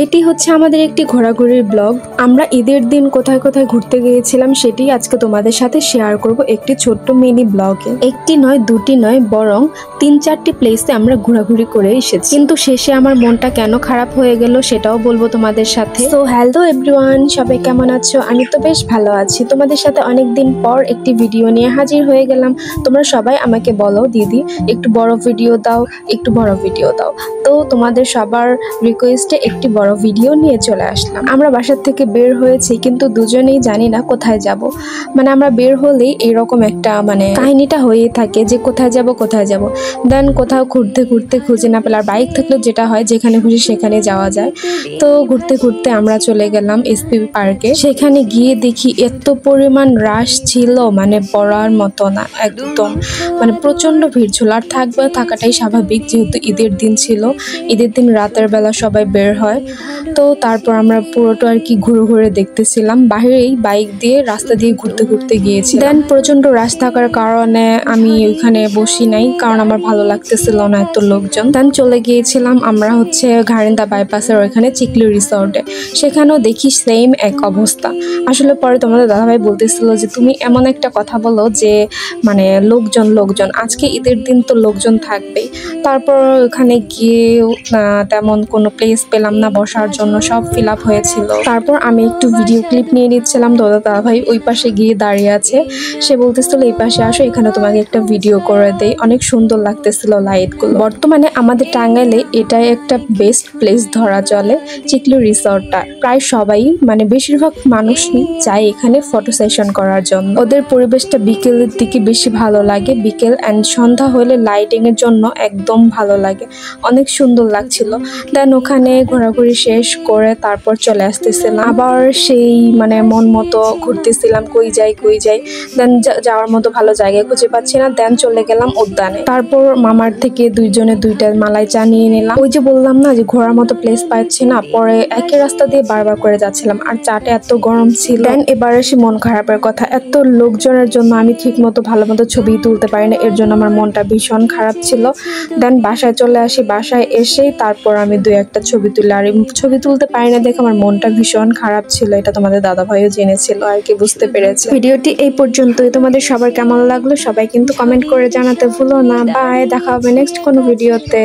এটি হচ্ছে আমাদের একটি ঘোরাঘুরির ব্লগ। আমরা ঈদের দিন কোথায় কোথায় ঘুরতে গিয়েছিলাম সেটি আজকে তোমাদের সাথে শেয়ার করব একটি ছোট্ট মিনি ব্লগে। একটি নয়, দুটি নয়, বরং 3-4টি প্লেসে আমরা ঘোরাঘুরি করে এসেছি, কিন্তু শেষে আমার মনটা কেন খারাপ হয়ে গেল সেটাও বলবো তোমাদের সাথে। সো হ্যালো এভরিওয়ান, সবাই কেমন আছো? আমি তো বেশ ভালো আছি। তোমাদের সাথে অনেকদিন পর একটি ভিডিও নিয়ে হাজির হয়ে গেলাম। তোমরা সবাই আমাকে বলো, দিদি একটু বড় ভিডিও দাও, একটু বড় ভিডিও দাও। তো তোমাদের সবার রিকোয়েস্টে একটি বড় ভিডিও নিয়ে চলে আসলাম। আমরা বাসার থেকে বের হয়েছি, কিন্তু দুজনেই জানি না কোথায় যাব। মানে আমরা বের হলেই এরকম একটা কাহিনীটা হয়েই থাকে যে কোথায় যাব। দেন কোথাও ঘুরতে ঘুরতে খুঁজে না পেলে, আর বাইক থাকলে যেটা হয় যেখানে খুশি সেখানে যাওয়া যায়। তো ঘুরতে ঘুরতে আমরা চলে গেলাম এসপি পার্কে। সেখানে গিয়ে দেখি এত পরিমাণ রাশ ছিল, বলার মতো না, একদম প্রচন্ড ভিড় ছিল। আর থাকাটাই স্বাভাবিক, যেহেতু ঈদের দিন ছিল। ঈদের দিন রাতের বেলা সবাই বের হয়। তো তারপর আমরা পুরোটা আর কি ঘুরে দেখতেছিলাম। বাহিরেই বাইক দিয়ে রাস্তা দিয়ে ঘুরতে ঘুরতে গিয়েছি। দেন প্রচন্ড রাশ থাকার কারণে আমি ওইখানে বসি নাই, কারণ আমার ভালো লাগতেছিল না এত লোকজন। দেন চলে গিয়েছিলাম আমরা হচ্ছে ঘাড়িন্দা বাইপাসের ওইখানে চিকলি রিসর্টে। সেখানেও দেখি সেম এক অবস্থা। আসলে পরে তোমাদের দাদাভাই বলতেছিল যে তুমি এমন একটা কথা বলো যে লোকজন আজকে ঈদের দিন তো লোকজন থাকবেই। তারপর ওখানে গিয়ে তেমন কোনো প্লেস পেলাম না বসার জন্য, সব ফিল আপ হয়েছিল। তারপর আমি একটু ভিডিও ক্লিপ নিয়ে নিচ্ছিলাম। দাদাভাই ওই পাশে গিয়ে দাঁড়িয়ে আছে। সে বলতেছিল এই পাশে আসো, এখানে তোমাকে একটা ভিডিও করে দেই। অনেক সুন্দর লাগতেছিল লাইটগুলো। বর্তমানে আমাদের টাঙ্গাইলে এটাই একটা বেস্ট প্লেস ধরা চলে, চিকলি রিসর্টটা। প্রায় সবাই বেশিরভাগ মানুষই যায় এখানে ফটো সেশন করার জন্য। ওদের পরিবেশটা বিকেলের দিকে বেশি ভালো লাগে। বিকেল অ্যান্ড সন্ধ্যা হলে লাইটিং এর জন্য একদম ভালো লাগে, অনেক সুন্দর লাগছিল। দেন ওখানে ঘোরাঘুরি শেষ করে তারপর চলে আসতেছিলাম আবার সেই মন মতো ঘুরতেছিলাম, কই যাই। দেন যাওয়ার মতো ভালো জায়গা খুঁজে পাচ্ছি না। দেন চলে গেলাম উদ্যানে। তারপর মামার থেকে দুইজনে 2টা মালাই চা নিয়ে নিলাম। ওই যে বললাম না যে ঘোরার মতো প্লেস পাচ্ছি না, পরে একই রাস্তা দিয়ে বারবার করে যাচ্ছিলাম, আর চাটা এত গরম ছিল। দেন এবার এসে মন খারাপের কথা, এত লোকজনের জন্য আমি ঠিক মতো ভালো মতো ছবি তুলতে পারি না, এর জন্য আমার মনটা ভীষণ খারাপ ছিল। দেন বাসায় চলে আসি। বাসায় এসেই তারপর আমি 2-1টা ছবি তুলি, আর ছবি তুলতে পারি না দেখে আমার মনটা ভীষণ খারাপ ছিল। এটা তোমাদের দাদাভাইও জেনেছিল আর কি, বুঝতে পেরেছে। ভিডিওটি এই পর্যন্তই। তোমাদের সবার কেমন লাগলো সবাই কিন্তু কমেন্ট করে জানাতে ভুলো না। বাই, দেখা হবে নেক্সট কোনো ভিডিওতে।